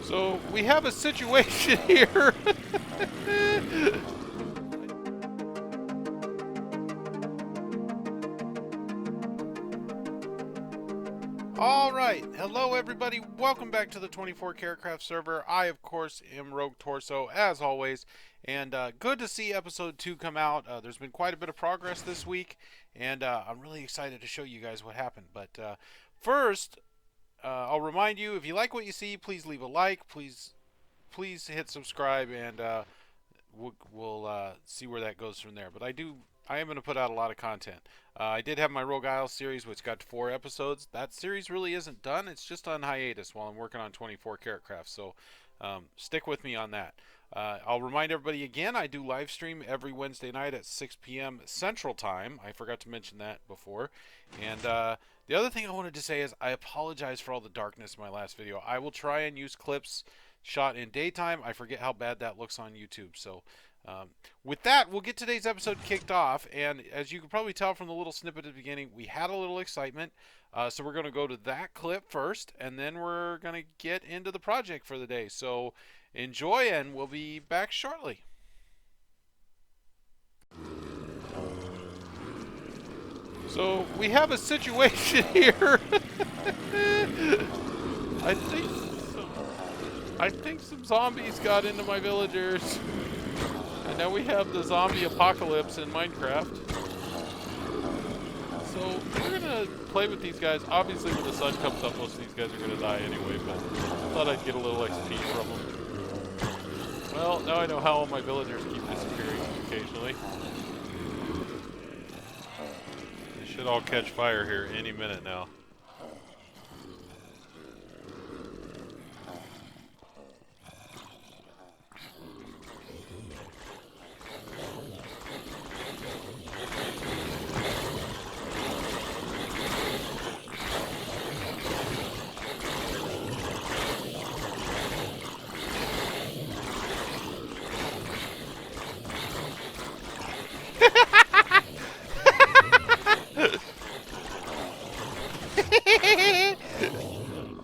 So we have a situation here. All right, hello everybody. Welcome back to the 24CarrotCraft server. I, of course, am Rogue Torso as always, and good to see episode 2 come out. There's been quite a bit of progress this week, and I'm really excited to show you guys what happened. But first, I'll remind you, if you like what you see, please leave a like. Please hit subscribe, and we'll see where that goes from there. But I am going to put out a lot of content. I did have my Rogue Isle series, which got 4 episodes. That series really isn't done. It's just on hiatus while I'm working on 24CarrotCraft. So stick with me on that. I'll remind everybody again, I do live stream every Wednesday night at 6 p.m. Central Time. I forgot to mention that before. And the other thing I wanted to say is I apologize for all the darkness in my last video. I will try and use clips shot in daytime. I forget how bad that looks on YouTube. So with that, we'll get today's episode kicked off. And as you can probably tell from the little snippet at the beginning, we had a little excitement. So we're going to go to that clip first, and then we're going to get into the project for the day. So enjoy, and we'll be back shortly. So we have a situation here. I think some zombies got into my villagers. And now we have the zombie apocalypse in Minecraft. So we're gonna play with these guys. Obviously when the sun comes up, most of these guys are gonna die anyway, but I thought I'd get a little XP from them. Well, now I know how all my villagers keep disappearing occasionally. They should all catch fire here any minute now.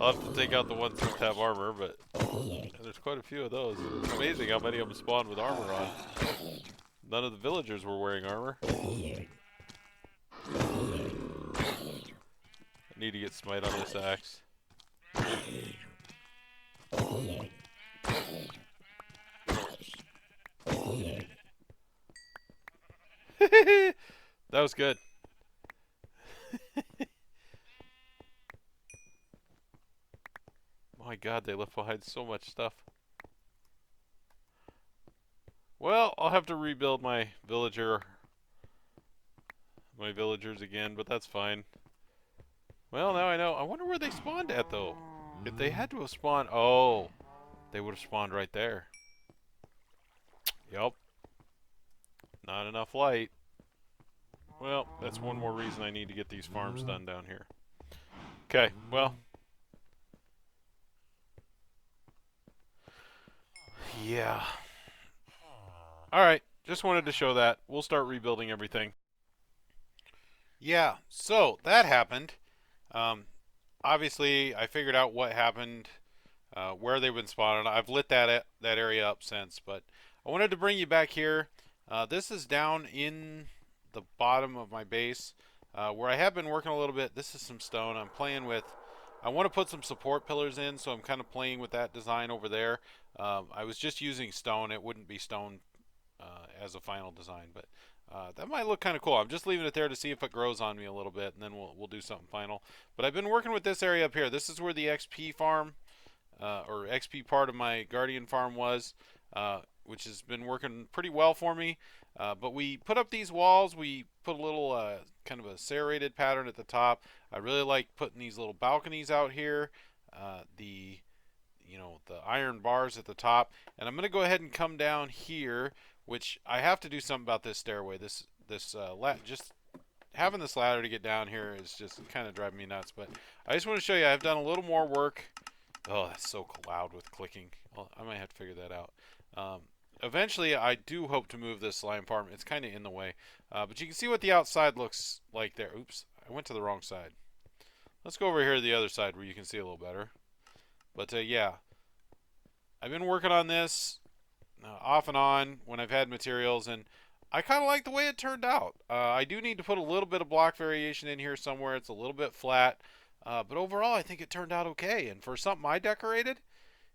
I'll have to take out the ones that have armor, but there's quite a few of those. It's amazing how many of them spawned with armor on. None of the villagers were wearing armor. I need to get smite on this axe. That was good. My god, they left behind so much stuff. Well, I'll have to rebuild my villagers again, but that's fine. Well, now I know. I wonder where they spawned at, though. If they had to have spawned... Oh, they would have spawned right there. Yup. Not enough light. Well, that's one more reason I need to get these farms done down here. Okay, well... Yeah. Alright, just wanted to show that. We'll start rebuilding everything. Yeah, so that happened. Obviously, I figured out what happened, where they've been spotted. I've lit that area up since, but I wanted to bring you back here. This is down in the bottom of my base, where I have been working a little bit. This is some stone I'm playing with. I want to put some support pillars in, so I'm kind of playing with that design over there. I was just using stone. It wouldn't be stone as a final design, but that might look kind of cool. I'm just leaving it there to see if it grows on me a little bit, and then we'll do something final. But I've been working with this area up here. This is where the XP farm, or XP part of my Guardian farm was, which has been working pretty well for me. But we put up these walls. We put a little kind of a serrated pattern at the top. I really like putting these little balconies out here. The iron bars at the top, and I'm going to go ahead and come down here, which I have to do something about this stairway. Just having this ladder to get down here is just kind of driving me nuts. But I just want to show you I've done a little more work. Oh, that's so loud with clicking. Well, I might have to figure that out. Eventually, I do hope to move this slime farm. It's kind of in the way, but you can see what the outside looks like there. Oops, I went to the wrong side. Let's go over here to the other side where you can see a little better. But yeah, I've been working on this off and on when I've had materials, and I kind of like the way it turned out. I do need to put a little bit of block variation in here somewhere. It's a little bit flat, but overall I think it turned out okay. And for something I decorated,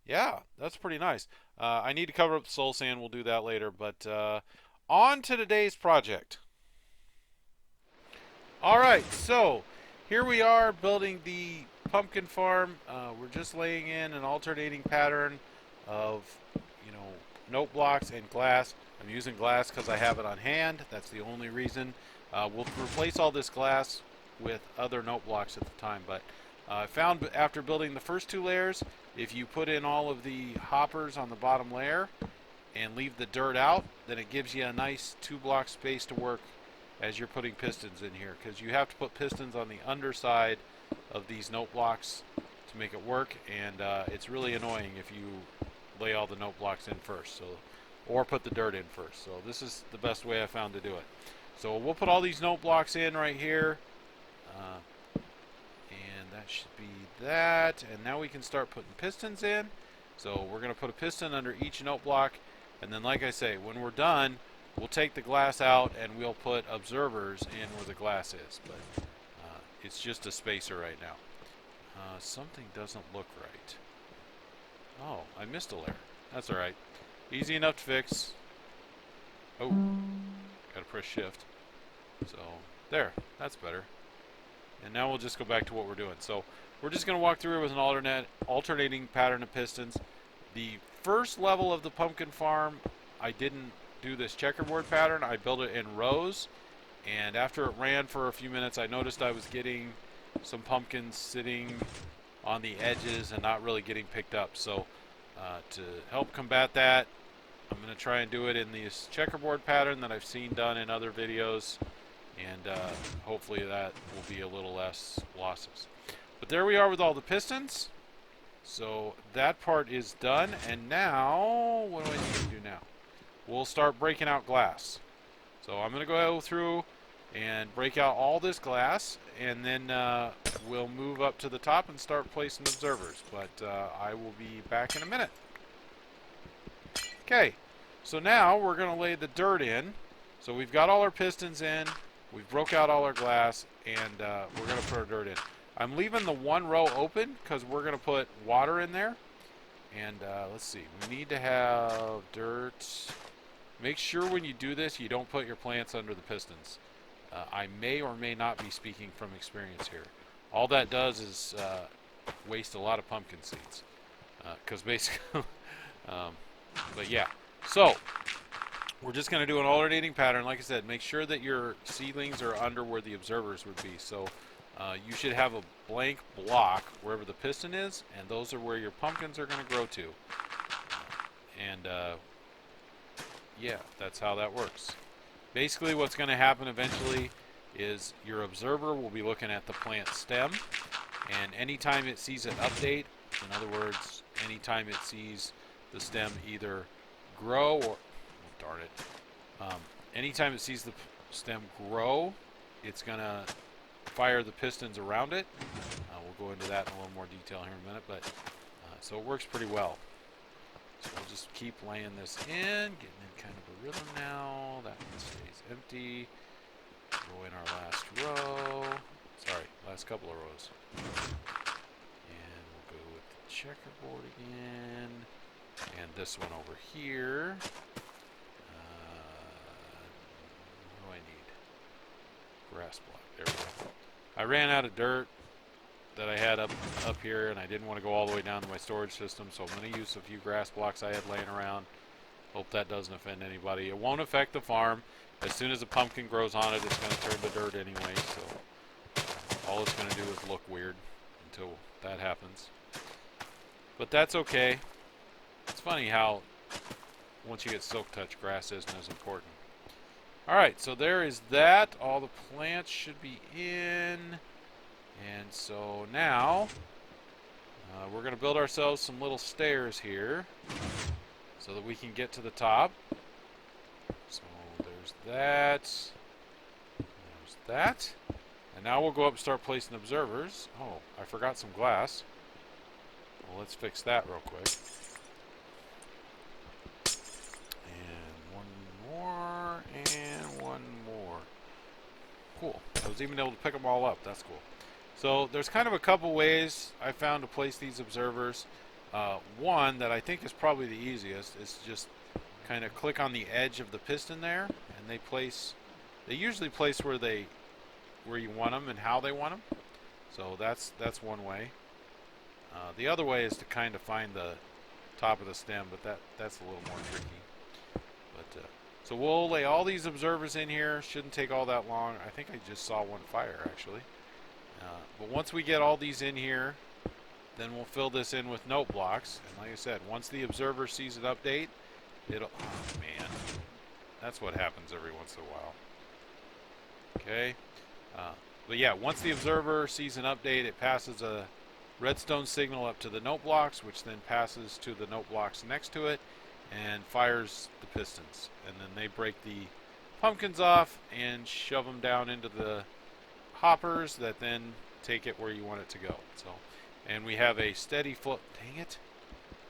yeah, that's pretty nice. I need to cover up the soul sand. We'll do that later. But on to today's project. All right, so here we are building the pumpkin farm. We're just laying in an alternating pattern of, you know, note blocks and glass. I'm using glass because I have it on hand. That's the only reason. We'll replace all this glass with other note blocks at the time. But I found after building the first two layers, if you put in all of the hoppers on the bottom layer and leave the dirt out, then it gives you a nice 2 block space to work as you're putting pistons in here, because you have to put pistons on the underside of these note blocks to make it work, and it's really annoying if you lay all the note blocks in first, so, or put the dirt in first. So this is the best way I found to do it. So we'll put all these note blocks in right here, and that should be that, and now we can start putting pistons in. So we're going to put a piston under each note block, and then like I say, when we're done, we'll take the glass out and we'll put observers in where the glass is, but it's just a spacer right now. Something doesn't look right. Oh, I missed a layer. That's alright. Easy enough to fix. Oh, gotta press shift. So, there, that's better. And now we'll just go back to what we're doing. So, we're just going to walk through it with an alternating pattern of pistons. The first level of the pumpkin farm, I didn't do this checkerboard pattern. I built it in rows, and after it ran for a few minutes, I noticed I was getting some pumpkins sitting on the edges and not really getting picked up. So to help combat that, I'm going to try and do it in this checkerboard pattern that I've seen done in other videos, and hopefully that will be a little less losses. But there we are with all the pistons. So that part is done, and now what do I need to do now? We'll start breaking out glass. So I'm going to go through and break out all this glass, and then we'll move up to the top and start placing observers. But I will be back in a minute. Okay, so now we're going to lay the dirt in. So we've got all our pistons in, we've broke out all our glass, and we're going to put our dirt in. I'm leaving the one row open because we're going to put water in there. And let's see, we need to have dirt. Make sure when you do this, you don't put your plants under the pistons. I may or may not be speaking from experience here. All that does is waste a lot of pumpkin seeds. Because basically, but yeah. So, we're just going to do an alternating pattern. Like I said, make sure that your seedlings are under where the observers would be. So, you should have a blank block wherever the piston is, and those are where your pumpkins are going to grow to. And yeah, that's how that works. Basically what's going to happen eventually is your observer will be looking at the plant stem, and anytime it sees an update, in other words, anytime it sees the stem either grow or, oh, darn it, anytime it sees the stem grow, it's going to fire the pistons around it. We'll go into that in a little more detail here in a minute, but so it works pretty well. So we'll just keep laying this in, getting in kind of a rhythm now. That one stays empty. Go in our last row. Sorry, last couple of rows. And we'll go with the checkerboard again. And this one over here. What do I need? Grass block. There we go. I ran out of dirt that I had up here, and I didn't want to go all the way down to my storage system, so I'm going to use a few grass blocks I had laying around. Hope that doesn't offend anybody. It won't affect the farm. As soon as a pumpkin grows on it, it's going to turn to dirt anyway, so all it's going to do is look weird until that happens. But that's okay. It's funny how once you get silk touch, grass isn't as important. Alright, so there is that. All the plants should be in. And so now we're going to build ourselves some little stairs here so that we can get to the top. So there's that. There's that. And now we'll go up and start placing observers. Oh, I forgot some glass. Well, let's fix that real quick. I was even able to pick them all up. That's cool. So there's kind of a couple ways I found to place these observers. One that I think is probably the easiest is just kind of click on the edge of the piston there, and they usually place where you want them and how they want them. So that's one way. The other way is to kind of find the top of the stem, but that's a little more tricky. But so we'll lay all these observers in here. Shouldn't take all that long. I think I just saw one fire actually. But once we get all these in here, then we'll fill this in with note blocks. And like I said, once the observer sees an update, oh man, that's what happens every once in a while. Okay, but yeah, once the observer sees an update, it passes a redstone signal up to the note blocks, which then passes to the note blocks next to it and fires the pistons. And then they break the pumpkins off and shove them down into the hoppers that then take it where you want it to go. So, and we have a steady flow. Dang it!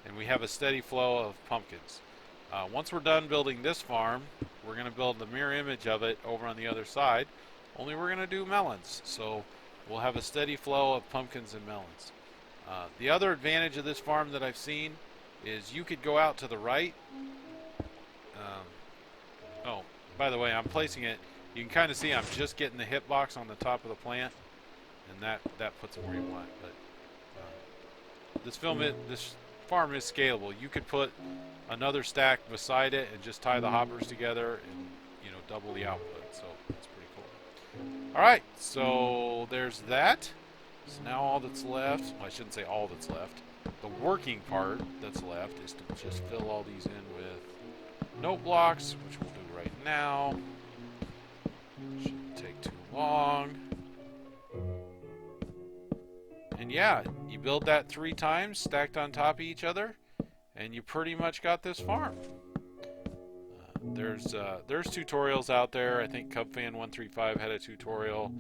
And we have a steady flow of pumpkins. Once we're done building this farm, we're going to build the mirror image of it over on the other side. Only we're going to do melons. So we'll have a steady flow of pumpkins and melons. The other advantage of this farm that I've seen is you could go out to the right. Oh, by the way, I'm placing it. You can kind of see I'm just getting the hitbox on the top of the plant, and that puts it where you want. But this farm is scalable. You could put another stack beside it and just tie the hoppers together and double the output. So that's pretty cool. All right, so there's that. So now all that's left, well, I shouldn't say all that's left. The working part that's left is to just fill all these in with note blocks, which we'll do right now. Shouldn't take too long. And yeah, you build that 3 times stacked on top of each other, and you pretty much got this farm. There's tutorials out there. I think CubFan135 had a tutorial.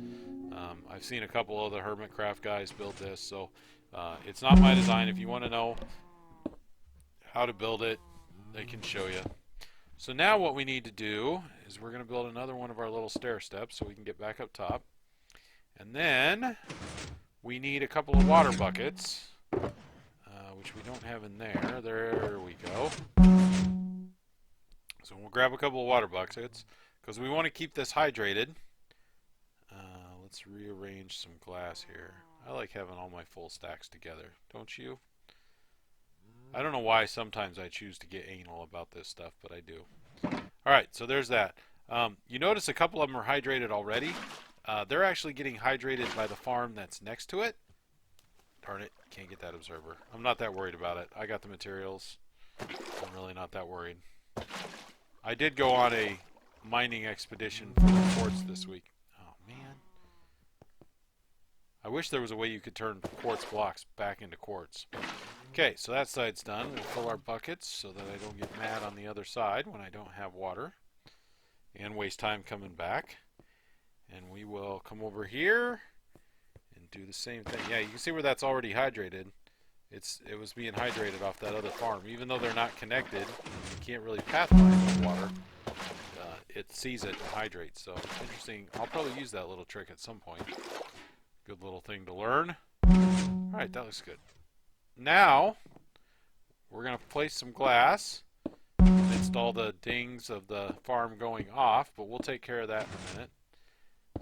I've seen a couple of the Hermitcraft guys build this, so it's not my design. If you want to know how to build it, they can show you. So now what we need to do is we're going to build another one of our little stair steps so we can get back up top. And then we need a couple of water buckets, which we don't have in there. There we go. So we'll grab a couple of water buckets because we want to keep this hydrated. Let's rearrange some glass here. I like having all my full stacks together, don't you? I don't know why sometimes I choose to get anal about this stuff, but I do. Alright, so there's that. You notice a couple of them are hydrated already. They're actually getting hydrated by the farm that's next to it. Darn it, can't get that observer. I'm not that worried about it. I got the materials. I'm really not that worried. I did go on a mining expedition for the quartz this week. Oh, man. I wish there was a way you could turn quartz blocks back into quartz. Okay, so that side's done. We'll fill our buckets so that I don't get mad on the other side when I don't have water and waste time coming back. And we will come over here and do the same thing. Yeah, you can see where that's already hydrated. It was being hydrated off that other farm. Even though they're not connected, you can't really pathfind with water. It sees it and hydrates. So interesting. I'll probably use that little trick at some point. Good little thing to learn. Alright, that looks good. Now, we're going to place some glass. Install the dings of the farm going off, but we'll take care of that in a minute.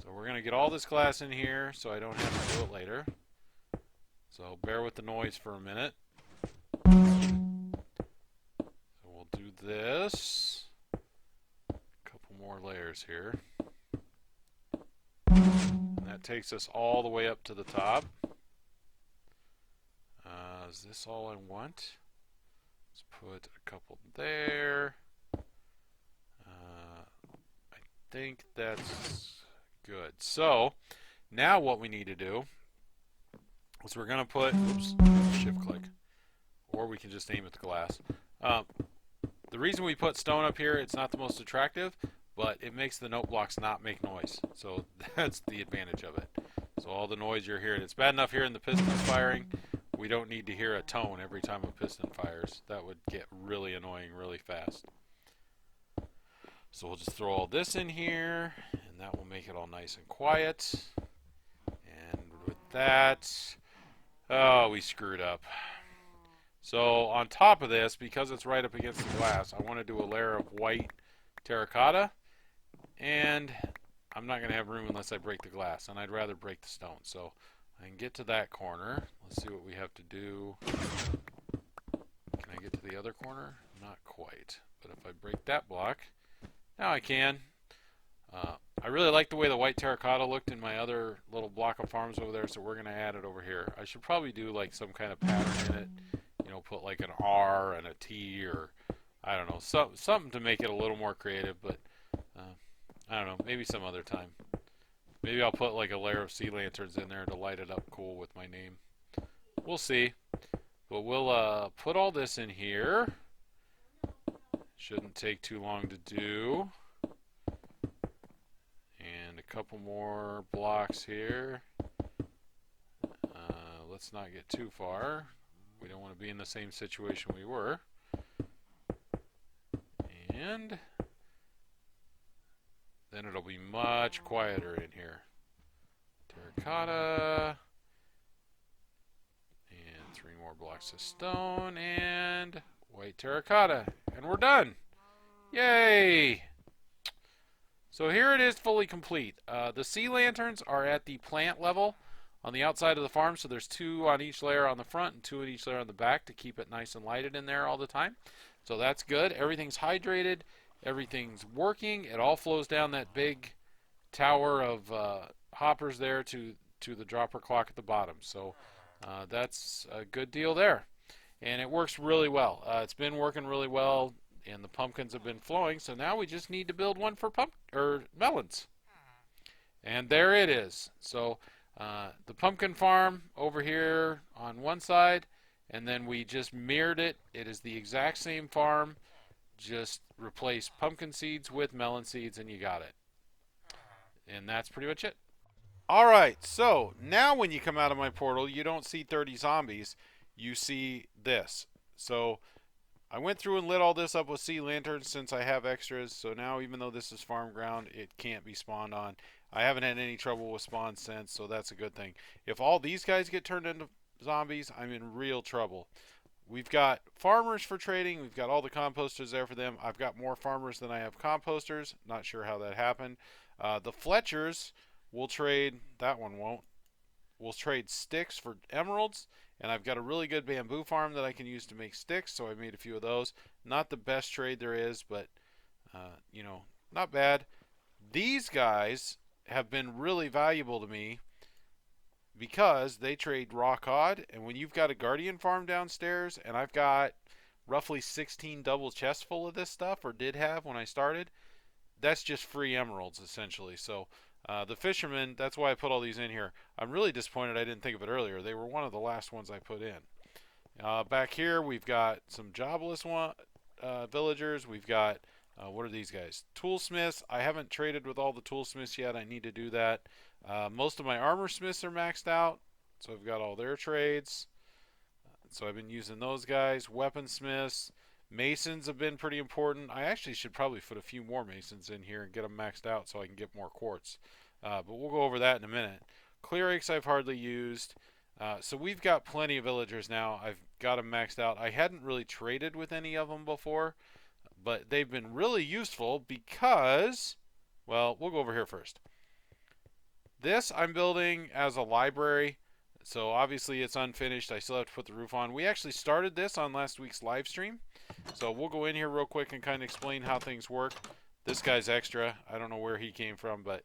So we're going to get all this glass in here so I don't have to do it later. So bear with the noise for a minute. So we'll do this. A couple more layers here. And that takes us all the way up to the top. Is this all I want? Let's put a couple there. I think that's good. So now what we need to do is we're going to put, oops, shift click, or we can just aim at the glass. The reason we put stone up here, it's not the most attractive, but it makes the note blocks not make noise. So that's the advantage of it. So all the noise you're hearing, it's bad enough hearing the pistons firing. We don't need to hear a tone every time a piston fires. That would get really annoying really fast. So we'll just throw all this in here, and that will make it all nice and quiet. And with that, oh, we screwed up. So on top of this, because it's right up against the glass, I want to do a layer of white terracotta, and I'm not going to have room unless I break the glass, and I'd rather break the stone. So I can get to that corner. Let's see what we have to do. Can I get to the other corner? Not quite. But if I break that block, now I can. I really like the way the white terracotta looked in my other little block of farms over there, so we're going to add it over here. I should probably do like some kind of pattern in it. You know, put like an R and a T, or I don't know, something to make it a little more creative, but I don't know, maybe some other time. Maybe I'll put like a layer of sea lanterns in there to light it up cool with my name. We'll see. But we'll put all this in here. Shouldn't take too long to do. And a couple more blocks here. Let's not get too far. We don't want to be in the same situation we were. And then it'll be much quieter in here. Terracotta. And 3 more blocks of stone. And white terracotta. And we're done. Yay! So here it is, fully complete. The sea lanterns are at the plant level on the outside of the farm, so there's 2 on each layer on the front and 2 on each layer on the back to keep it nice and lighted in there all the time. So that's good. Everything's hydrated. Everything's working. It all flows down that big tower of hoppers there to the dropper clock at the bottom. So that's a good deal there. And it works really well. It's been working really well, and the pumpkins have been flowing. So now we just need to build one for melons. And there it is. So the pumpkin farm over here on one side, and then we just mirrored it. It is the exact same farm. Just replace pumpkin seeds with melon seeds, and you got it. And that's pretty much it. All right, so now when you come out of my portal, you don't see 30 zombies. You see this. So I went through and lit all this up with sea lanterns since I have extras. So now, even though this is farm ground, it can't be spawned on. I haven't had any trouble with spawns since, so that's a good thing. If all these guys get turned into zombies, I'm in real trouble. We've got farmers for trading. We've got all the composters there for them. I've got more farmers than I have composters. Not sure how that happened. The Fletchers will trade. That one won't. We'll trade sticks for emeralds. And I've got a really good bamboo farm that I can use to make sticks, so I made a few of those. Not the best trade there is, but, you know, not bad. These guys have been really valuable to me because they trade raw cod, and when you've got a guardian farm downstairs, and I've got roughly 16 double chests full of this stuff, or did have when I started, that's just free emeralds essentially. So the fishermen, that's why I put all these in here. I'm really disappointed I didn't think of it earlier. They were one of the last ones I put in. Back here we've got some jobless villagers. We've got what are these guys? Toolsmiths. I haven't traded with all the toolsmiths yet. I need to do that. Most of my armor smiths are maxed out, so I've got all their trades. So I've been using those guys. Weaponsmiths. Masons have been pretty important. I actually should probably put a few more masons in here and get them maxed out so I can get more quartz. But we'll go over that in a minute. Clear I've hardly used. So we've got plenty of villagers now. I've got them maxed out. I hadn't really traded with any of them before, but they've been really useful because, well, we'll go over here first. This I'm building as a library. So obviously it's unfinished. I still have to put the roof on. We actually started this on last week's live stream. So we'll go in here real quick and kind of explain how things work. This guy's extra. I don't know where he came from, but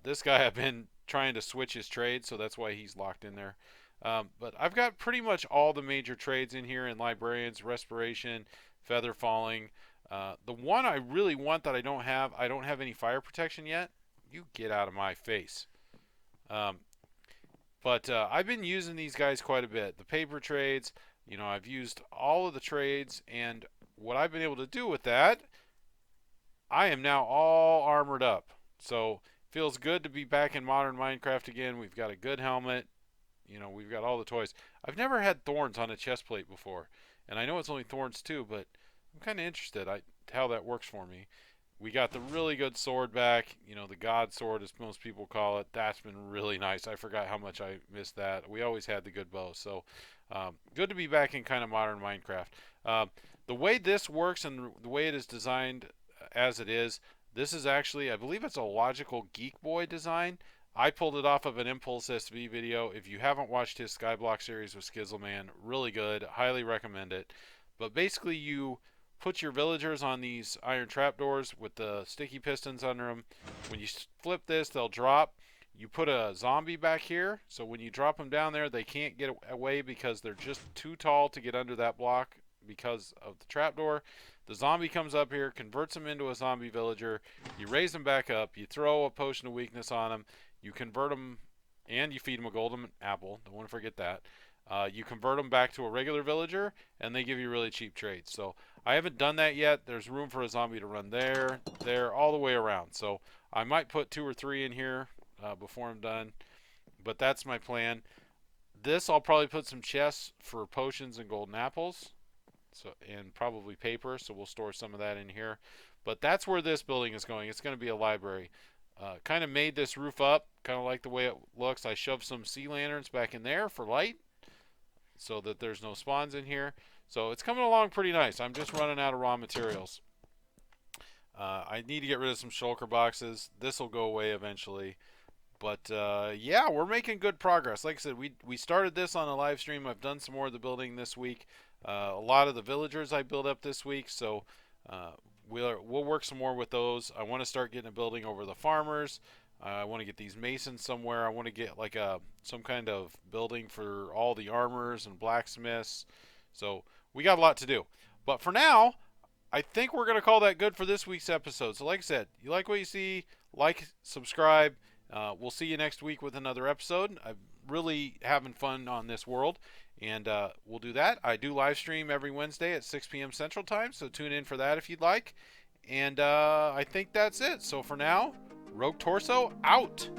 this guy I've been trying to switch his trade, so that's why he's locked in there. But I've got pretty much all the major trades in here in librarians, respiration, feather falling. The one I really want that I don't have any fire protection yet. You get out of my face. But I've been using these guys quite a bit. The paper trades, you know, I've used all of the trades, and what I've been able to do with that, I am now all armored up. So feels good to be back in modern Minecraft again. We've got a good helmet. You know, we've got all the toys. I've never had thorns on a chest plate before, and I know it's only thorns too, but I'm kind of interested how that works for me. We got the really good sword back, you know, the God sword, as most people call it. That's been really nice. I forgot how much I missed that. We always had the good bow, so good to be back in kind of modern Minecraft. Um, the way this works and the way it is designed as it is, this is actually, I believe it's a logical Geek Boy design. I pulled it off of an Impulse SV video. If you haven't watched his Skyblock series with Skizzleman, really good. Highly recommend it. But basically, you put your villagers on these iron trapdoors with the sticky pistons under them. When you flip this, they'll drop. You put a zombie back here, so when you drop them down there, they can't get away because they're just too tall to get under that block because of the trapdoor. The zombie comes up here, converts them into a zombie villager. You raise them back up. You throw a potion of weakness on them. You convert them, and you feed them a golden apple. Don't want to forget that. You convert them back to a regular villager, and they give you really cheap trades. So I haven't done that yet. There's room for a zombie to run there, all the way around. So I might put 2 or 3 in here before I'm done, but that's my plan. This I'll probably put some chests for potions and golden apples, so and probably paper. So we'll store some of that in here. But that's where this building is going. It's going to be a library. Kind of made this roof up, kind of like the way it looks. I shoved some sea lanterns back in there for light, so that there's no spawns in here. So it's coming along pretty nice. I'm just running out of raw materials. I need to get rid of some shulker boxes. This will go away eventually. But yeah, we're making good progress. Like I said, we started this on a live stream. I've done some more of the building this week. A lot of the villagers I built up this week, so we'll work some more with those. I want to start getting a building over the farmers. I want to get these masons somewhere. I want to get like some kind of building for all the armors and blacksmiths. So we got a lot to do. But for now, I think we're going to call that good for this week's episode. So like I said, you like what you see, like, subscribe. We'll see you next week with another episode. I'm really having fun on this world, and we'll do that. I do live stream every Wednesday at 6 p.m. Central Time, so tune in for that if you'd like. And I think that's it. So for now, Rogue Torso out.